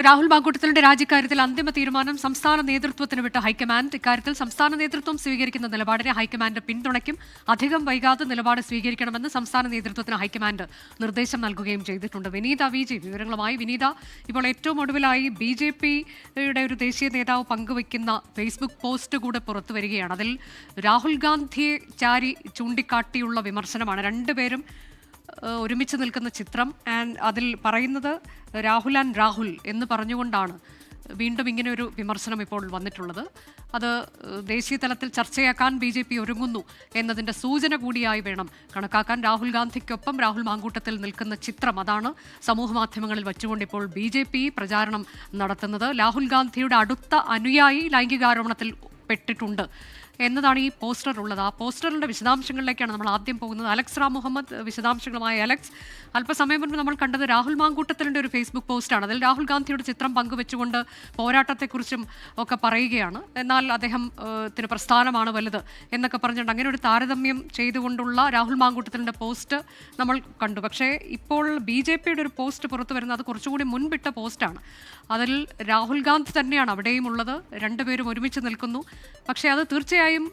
രാഹുൽ മാങ്കൂട്ടത്തിലിന്റെ രാജിക്കാര്യത്തിൽ അന്തിമ തീരുമാനം സംസ്ഥാന നേതൃത്വത്തിന് വിട്ട ഹൈക്കമാൻഡ്. ഇക്കാര്യത്തിൽ സംസ്ഥാന നേതൃത്വം സ്വീകരിക്കുന്ന നിലപാടിനെ ഹൈക്കമാൻഡ് പിന്തുണയ്ക്കും. അധികം വൈകാതെ നിലപാട് സ്വീകരിക്കണമെന്ന് സംസ്ഥാന നേതൃത്വത്തിന് ഹൈക്കമാൻഡ് നിർദ്ദേശം നൽകുകയും ചെയ്തിട്ടുണ്ട്. വിനീത വിജി വിവരങ്ങളുമായി. വിനീത, ഇപ്പോൾ ഏറ്റവും ഒടുവിലായി BJP-യുടെ ഒരു ദേശീയ നേതാവ് പങ്കുവയ്ക്കുന്ന ഫേസ്ബുക്ക് പോസ്റ്റ് കൂടെ പുറത്തു വരികയാണ്. അതിൽ രാഹുൽ ഗാന്ധിയെ ചാരി ചൂണ്ടിക്കാട്ടിയുള്ള വിമർശനമാണ്. രണ്ടുപേരും ഒരുമിച്ച് നിൽക്കുന്ന ചിത്രം. അതിൽ പറയുന്നത് രാഹുൽ ആൻഡ് രാഹുൽ എന്ന് പറഞ്ഞുകൊണ്ടാണ് വീണ്ടും ഇങ്ങനെ ഒരു വിമർശനം ഇപ്പോൾ വന്നിട്ടുള്ളത്. അത് ദേശീയ തലത്തിൽ ചർച്ചയാക്കാൻ BJP ഒരുങ്ങുന്നു എന്നതിൻ്റെ സൂചന കൂടിയായി വേണം കണക്കാക്കാൻ. രാഹുൽ ഗാന്ധിക്കൊപ്പം രാഹുൽ മാങ്കൂട്ടത്തിൽ നിൽക്കുന്ന ചിത്രം, അതാണ് സമൂഹ മാധ്യമങ്ങളിൽ വെച്ചുകൊണ്ട് ഇപ്പോൾ BJP പ്രചാരണം നടത്തുന്നത്. രാഹുൽ ഗാന്ധിയുടെ അടുത്ത അനുയായി ലൈംഗികാരോപണത്തിൽ പെട്ടിട്ടുണ്ട് എന്നതാണ് ഈ പോസ്റ്റർ ഉള്ളത്. ആ പോസ്റ്ററിൻ്റെ വിശദാംശങ്ങളിലേക്കാണ് നമ്മൾ ആദ്യം പോകുന്നത്. അലക്സ് റാം മുഹമ്മദ് വിശദാംശങ്ങളുമായി. അലക്സ്, അല്പസമയം മുൻപ് നമ്മൾ കണ്ടത് രാഹുൽ മാങ്കൂട്ടത്തിലിൻ്റെ ഒരു ഫേസ്ബുക്ക് പോസ്റ്റാണ്. അതിൽ രാഹുൽ ഗാന്ധിയുടെ ചിത്രം പങ്കുവെച്ചുകൊണ്ട് പോരാട്ടത്തെക്കുറിച്ചും ഒക്കെ പറയുകയാണ്. എന്നാൽ അദ്ദേഹത്തിന് പ്രസ്ഥാനമാണ് വലുത് എന്നൊക്കെ പറഞ്ഞുകൊണ്ട് അങ്ങനെ ഒരു താരതമ്യം ചെയ്തുകൊണ്ടുള്ള രാഹുൽ മാങ്കൂട്ടത്തിലിൻ്റെ പോസ്റ്റ് നമ്മൾ കണ്ടു. പക്ഷേ ഇപ്പോൾ BJP-യുടെ ഒരു പോസ്റ്റ് പുറത്തു വരുന്നത് അത് കുറച്ചുകൂടി മുൻപിട്ട പോസ്റ്റാണ്. അതിൽ രാഹുൽ ഗാന്ധി തന്നെയാണ് അവിടെയും ഉള്ളത്. രണ്ടുപേരും ഒരുമിച്ച് നിൽക്കുന്നു. പക്ഷേ അത് തീർച്ചയായും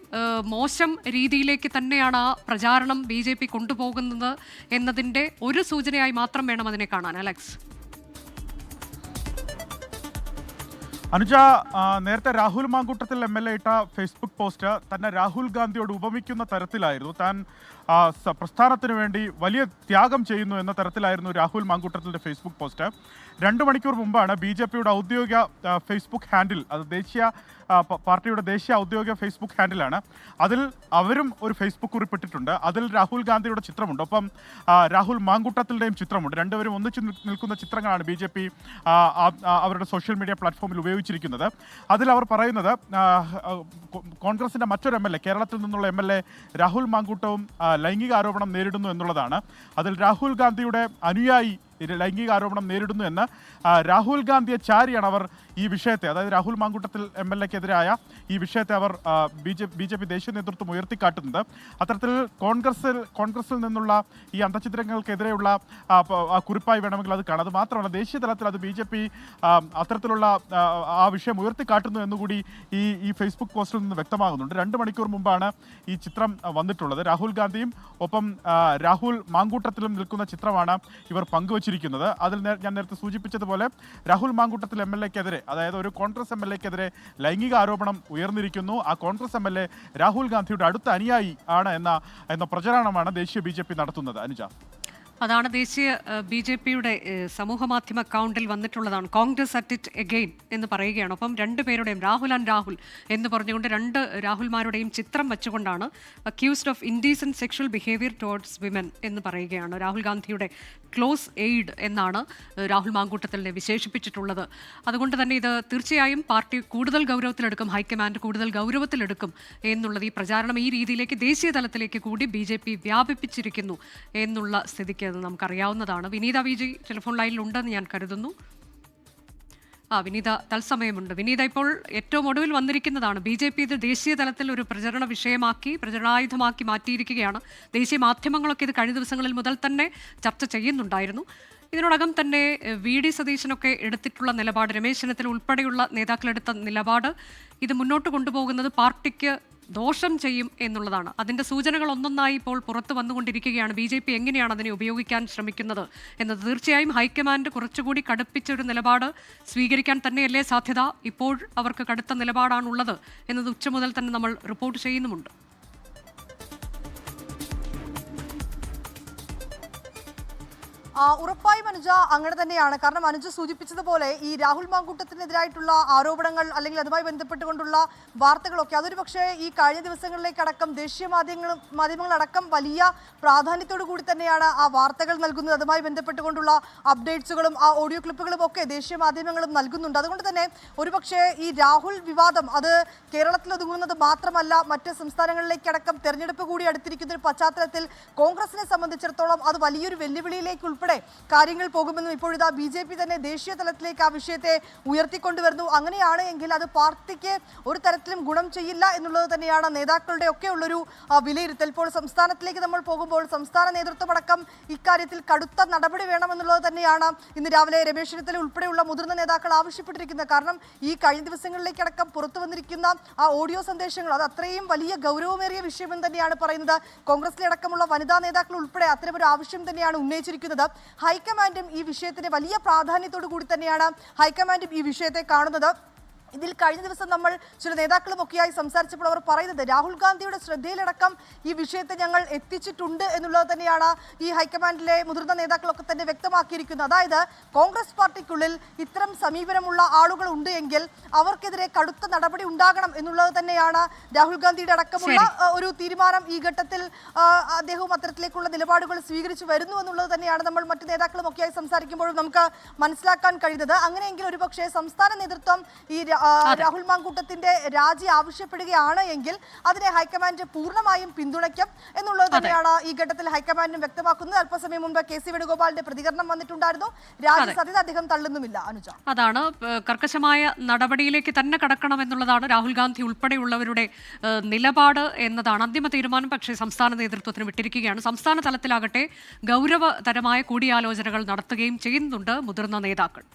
മോശം രീതിയിലേക്ക് തന്നെയാണ് ആ പ്രചാരണം BJP കൊണ്ടുപോകുന്നത് എന്നതിൻ്റെ ഒരു സൂചനയായി മാത്രം വേണം അതിനെ കാണാൻ. അലക്സ്, അനുജ, നേരത്തെ രാഹുൽ മാങ്കൂട്ടത്തിൽ MLA ഇട്ട ഫേസ്ബുക്ക് പോസ്റ്റ് തന്നെ രാഹുൽ ഗാന്ധിയോട് ഉപമിക്കുന്ന തരത്തിലായിരുന്നു. താൻ പ്രസ്ഥാനത്തിന് വേണ്ടി വലിയ ത്യാഗം ചെയ്യുന്നു എന്ന തരത്തിലായിരുന്നു രാഹുൽ മാങ്കൂട്ടത്തിൻ്റെ ഫേസ്ബുക്ക് പോസ്റ്റ്. 2 മണിക്കൂർ മുമ്പാണ് BJP-യുടെ ഔദ്യോഗിക ഫേസ്ബുക്ക് ഹാൻഡിൽ, അത് പാർട്ടിയുടെ ദേശീയ ഔദ്യോഗിക ഫേസ്ബുക്ക് ഹാൻഡിലാണ്, അതിൽ അവരും ഒരു ഫേസ്ബുക്ക് കുറിപ്പിട്ടിട്ടുണ്ട്. അതിൽ രാഹുൽ ഗാന്ധിയുടെ ചിത്രമുണ്ട്, ഒപ്പം രാഹുൽ മാങ്കൂട്ടത്തിൻ്റെയും ചിത്രമുണ്ട്. രണ്ടുപേരും ഒന്നിച്ച് നിൽക്കുന്ന ചിത്രങ്ങളാണ് BJP അവരുടെ സോഷ്യൽ മീഡിയ പ്ലാറ്റ്ഫോമിൽ ഉപയോഗിച്ചിരിക്കുന്നത്. അതിൽ അവർ പറയുന്നത് കോൺഗ്രസിൻ്റെ മറ്റൊരു MLA, കേരളത്തിൽ നിന്നുള്ള MLA രാഹുൽ മാങ്കൂട്ടവും ലൈംഗിക ആരോപണം നേരിടുന്നു എന്നുള്ളതാണ്. അതിൽ രാഹുൽ ഗാന്ധിയുടെ അനുയായി ലൈംഗിക ആരോപണം നേരിടുന്നു എന്ന് രാഹുൽ ഗാന്ധിയെ ചാരിയാണ് അവർ ഈ വിഷയത്തെ, അതായത് രാഹുൽ മാങ്കൂട്ടത്തിൽ MLA-ക്കെതിരായ ഈ വിഷയത്തെ അവർ BJP ദേശീയ നേതൃത്വം ഉയർത്തിക്കാട്ടുന്നത്. അത്തരത്തിൽ കോൺഗ്രസിൽ നിന്നുള്ള ഈ അന്തഃഛിദ്രങ്ങൾക്കെതിരെയുള്ള കുറിപ്പായി വേണമെങ്കിൽ അത് കാണാം. അത് മാത്രമല്ല, ദേശീയ തലത്തിൽ അത് BJP അത്തരത്തിലുള്ള ആ വിഷയം ഉയർത്തിക്കാട്ടുന്നു എന്നുകൂടി ഈ ഫേസ്ബുക്ക് പോസ്റ്റിൽ നിന്ന് വ്യക്തമാകുന്നുണ്ട്. 2 മണിക്കൂർ മുമ്പാണ് ഈ ചിത്രം വന്നിട്ടുള്ളത്. രാഹുൽ ഗാന്ധിയും ഒപ്പം രാഹുൽ മാങ്കൂട്ടത്തിലും നിൽക്കുന്ന ചിത്രമാണ് ഇവർ പങ്കുവച്ചിരിക്കുന്നത്. അതിൽ ഞാൻ നേരത്തെ സൂചിപ്പിച്ചതുപോലെ രാഹുൽ മാങ്കൂട്ടത്തിൽ MLA-ക്കെതിരെ, അതായത് ഒരു കോൺഗ്രസ് MLA-ക്കെതിരെ ലൈംഗിക ആരോപണം ഉയർന്നിരിക്കുന്നു. ആ കോൺഗ്രസ് MLA രാഹുൽ ഗാന്ധിയുടെ അടുത്ത അനുയായി ആണ് എന്ന പ്രചാരണമാണ് ദേശീയ BJP നടത്തുന്നത്. അനുജ, അതാണ് ദേശീയ BJP-യുടെ സമൂഹ മാധ്യമ അക്കൗണ്ടിൽ വന്നിട്ടുള്ളതാണ്. കോൺഗ്രസ് അറ്റ് ഇറ്റ് എഗെയിൻ എന്ന് പറയുകയാണ്. ഒപ്പം രണ്ടുപേരുടെയും രാഹുൽ ആൻഡ് രാഹുൽ എന്ന് പറഞ്ഞുകൊണ്ട് രണ്ട് രാഹുൽമാരുടെയും ചിത്രം വെച്ചുകൊണ്ടാണ് accused of indecent sexual behaviour towards women എന്ന് പറയുകയാണ്. രാഹുൽ ഗാന്ധിയുടെ ക്ലോസ് എയ്ഡ് എന്നാണ് രാഹുൽ മാങ്കൂട്ടത്തിലിനെ വിശേഷിപ്പിച്ചിട്ടുള്ളത്. അതുകൊണ്ട് തന്നെ ഇത് തീർച്ചയായും പാർട്ടി കൂടുതൽ ഗൗരവത്തിലെടുക്കും, ഹൈക്കമാൻഡ് കൂടുതൽ ഗൗരവത്തിലെടുക്കും എന്നുള്ളത്. ഈ പ്രചാരണം ഈ രീതിയിലേക്ക് ദേശീയ തലത്തിലേക്ക് കൂടി BJP വ്യാപിപ്പിച്ചിരിക്കുന്നു എന്നുള്ള സ്ഥിതിക്ക് അത് നമുക്കറിയാവുന്നതാണ്. വിനീത വിജി ടെലിഫോൺ ലൈനിലുണ്ടെന്ന് ഞാൻ കരുതുന്നു. വിനീത തത്സമയമുണ്ട്. വിനീത, ഇപ്പോൾ ഏറ്റവും ഒടുവിൽ വന്നിരിക്കുന്നതാണ് BJP ഇത് ദേശീയ തലത്തിൽ ഒരു പ്രചരണ വിഷയമാക്കി, പ്രചരണായുധമാക്കി മാറ്റിയിരിക്കുകയാണ്. ദേശീയ മാധ്യമങ്ങളൊക്കെ ഇത് കഴിഞ്ഞ ദിവസങ്ങളിൽ മുതൽ തന്നെ ചർച്ച ചെയ്യുന്നുണ്ടായിരുന്നു. ഇതിനോടകം തന്നെ VD സതീശനൊക്കെ എടുത്തിട്ടുള്ള നിലപാട്, രമേശ് ചെന്നിത്തല ഉൾപ്പെടെയുള്ള നേതാക്കളെടുത്ത നിലപാട് ഇത് മുന്നോട്ട് കൊണ്ടുപോകുന്നത് പാർട്ടിക്ക് ദോഷം ചെയ്യും എന്നുള്ളതാണ്. അതിൻ്റെ സൂചനകൾ ഒന്നൊന്നായി ഇപ്പോൾ പുറത്തു വന്നുകൊണ്ടിരിക്കുകയാണ്. BJP എങ്ങനെയാണ് അതിനെ ഉപയോഗിക്കാൻ ശ്രമിക്കുന്നത് എന്നത് തീർച്ചയായും ഹൈക്കമാൻഡ് കുറച്ചുകൂടി കടുപ്പിച്ചൊരു നിലപാട് സ്വീകരിക്കാൻ തന്നെയല്ലേ സാധ്യത. ഇപ്പോൾ അവർക്ക് കടുത്ത നിലപാടാണുള്ളത് എന്നത് ഉച്ച മുതൽ തന്നെ നമ്മൾ റിപ്പോർട്ട് ചെയ്യുന്നുമുണ്ട്. ഉറപ്പായും അനുജ അങ്ങനെ തന്നെയാണ്. കാരണം അനുജ സൂചിപ്പിച്ചതുപോലെ ഈ രാഹുൽ മാങ്കൂട്ടത്തിനെതിരായിട്ടുള്ള ആരോപണങ്ങൾ അല്ലെങ്കിൽ അതുമായി ബന്ധപ്പെട്ടുകൊണ്ടുള്ള വാർത്തകളൊക്കെ അതൊരു പക്ഷേ ഈ കഴിഞ്ഞ ദിവസങ്ങളിലേക്കടക്കം ദേശീയ മാധ്യമങ്ങളടക്കം വലിയ പ്രാധാന്യത്തോടു കൂടി തന്നെയാണ് ആ വാർത്തകൾ നൽകുന്നത്. അതുമായി ബന്ധപ്പെട്ടുകൊണ്ടുള്ള അപ്ഡേറ്റ്സുകളും ആ ഓഡിയോ ക്ലിപ്പുകളും ഒക്കെ ദേശീയ മാധ്യമങ്ങളും നൽകുന്നുണ്ട്. അതുകൊണ്ട് തന്നെ ഒരുപക്ഷെ ഈ രാഹുൽ വിവാദം അത് കേരളത്തിൽ ഒതുങ്ങുന്നത് മാത്രമല്ല, മറ്റ് സംസ്ഥാനങ്ങളിലേക്കടക്കം തെരഞ്ഞെടുപ്പ് കൂടി അടുത്തിരിക്കുന്ന ഒരു പശ്ചാത്തലത്തിൽ കോൺഗ്രസിനെ സംബന്ധിച്ചിടത്തോളം അത് വലിയൊരു വെല്ലുവിളിയിലേക്ക് ഉൾപ്പെടെ കാര്യങ്ങൾ പോകുമെന്നും ഇപ്പോഴിതാ BJP തന്നെ ദേശീയ തലത്തിലേക്ക് ആ വിഷയത്തെ ഉയർത്തിക്കൊണ്ടുവരുന്നു. അങ്ങനെയാണ് എങ്കിൽ അത് പാർട്ടിക്ക് ഒരു തരത്തിലും ഗുണം ചെയ്യില്ല എന്നുള്ളത് തന്നെയാണ് നേതാക്കളുടെ ഒക്കെ ഉള്ളൊരു വിലയിരുത്തൽ. ഇപ്പോൾ സംസ്ഥാനത്തിലേക്ക് നമ്മൾ പോകുമ്പോൾ സംസ്ഥാന നേതൃത്വമടക്കം ഇക്കാര്യത്തിൽ കടുത്ത നടപടി വേണമെന്നുള്ളത് തന്നെയാണ് ഇന്ന് രാവിലെ രമേശ് ചെന്നിത്തല ഉൾപ്പെടെയുള്ള മുതിർന്ന നേതാക്കൾ ആവശ്യപ്പെട്ടിരിക്കുന്നത്. കാരണം ഈ കഴിഞ്ഞ ദിവസങ്ങളിലേക്കടക്കം പുറത്തു വന്നിരിക്കുന്ന ആ ഓഡിയോ സന്ദേശങ്ങൾ അത് അത്രയും വലിയ ഗൗരവമേറിയ വിഷയമെന്ന് തന്നെയാണ് പറയുന്നത്. കോൺഗ്രസിലടക്കമുള്ള വനിതാ നേതാക്കൾ ഉൾപ്പെടെ അത്തരമൊരു ആവശ്യം തന്നെയാണ് ഉന്നയിച്ചിരിക്കുന്നത്. ഹൈക്കമാൻഡും ഈ വിഷയത്തിന് വലിയ പ്രാധാന്യത്തോടു കൂടി തന്നെയാണ് ഹൈക്കമാൻഡും ഈ വിഷയത്തെ കാണുന്നത്. ഇതിൽ കഴിഞ്ഞ ദിവസം നമ്മൾ ചില നേതാക്കളുമൊക്കെയായി സംസാരിച്ചപ്പോൾ അവർ പറയുന്നത് രാഹുൽ ഗാന്ധിയുടെ ശ്രദ്ധയിലടക്കം ഈ വിഷയത്തെ ഞങ്ങൾ എത്തിച്ചിട്ടുണ്ട് എന്നുള്ളത് തന്നെയാണ് ഈ ഹൈക്കമാൻഡിലെ മുതിർന്ന നേതാക്കളൊക്കെ തന്നെ വ്യക്തമാക്കിയിരിക്കുന്നത്. അതായത് കോൺഗ്രസ് പാർട്ടിക്കുള്ളിൽ ഇത്തരം സമീപനമുള്ള ആളുകൾ ഉണ്ട് എങ്കിൽ അവർക്കെതിരെ കടുത്ത നടപടി ഉണ്ടാകണം എന്നുള്ളത് തന്നെയാണ് രാഹുൽ ഗാന്ധിയുടെ അടക്കമുള്ള ഒരു തീരുമാനം. ഈ ഘട്ടത്തിൽ അദ്ദേഹവും അത്തരത്തിലേക്കുള്ള നിലപാടുകൾ സ്വീകരിച്ചു വരുന്നു എന്നുള്ളത് തന്നെയാണ് നമ്മൾ മറ്റു നേതാക്കളുമൊക്കെയായി സംസാരിക്കുമ്പോഴും നമുക്ക് മനസ്സിലാക്കാൻ കഴിയുന്നത്. അങ്ങനെയെങ്കിൽ ഒരുപക്ഷെ സംസ്ഥാന നേതൃത്വം ഈ രാഹുൽ മാങ്കൂട്ടത്തിന്റെ രാജി ആവശ്യപ്പെടുകയാണ് എങ്കിൽ അതിനെ ഹൈക്കമാൻഡ് പൂർണ്ണമായും പിന്തുണയ്ക്കും എന്നുള്ളത് തന്നെയാണ് ഈ ഘട്ടത്തിൽ ഹൈക്കമാൻഡും വ്യക്തമാക്കുന്നത്. അല്പസമയം മുൻപ് KC വേണുഗോപാലിന്റെ പ്രതികരണം വന്നിട്ടുണ്ടായിരുന്നു. രാജി സാധ്യത അദ്ദേഹം തള്ളുന്നുമില്ല. അനുജ, അതാണ് കർക്കശമായ നടപടിയിലേക്ക് തന്നെ കടക്കണം എന്നുള്ളതാണ് രാഹുൽ ഗാന്ധി ഉൾപ്പെടെയുള്ളവരുടെ നിലപാട് എന്നതാണ് അന്തിമ തീരുമാനം. പക്ഷേ സംസ്ഥാന നേതൃത്വത്തിന് വിട്ടിരിക്കുകയാണ്. സംസ്ഥാന തലത്തിലാകട്ടെ ഗൗരവതരമായ കൂടിയാലോചനകൾ നടത്തുകയും ചെയ്യുന്നുണ്ട് മുതിർന്ന നേതാക്കൾ.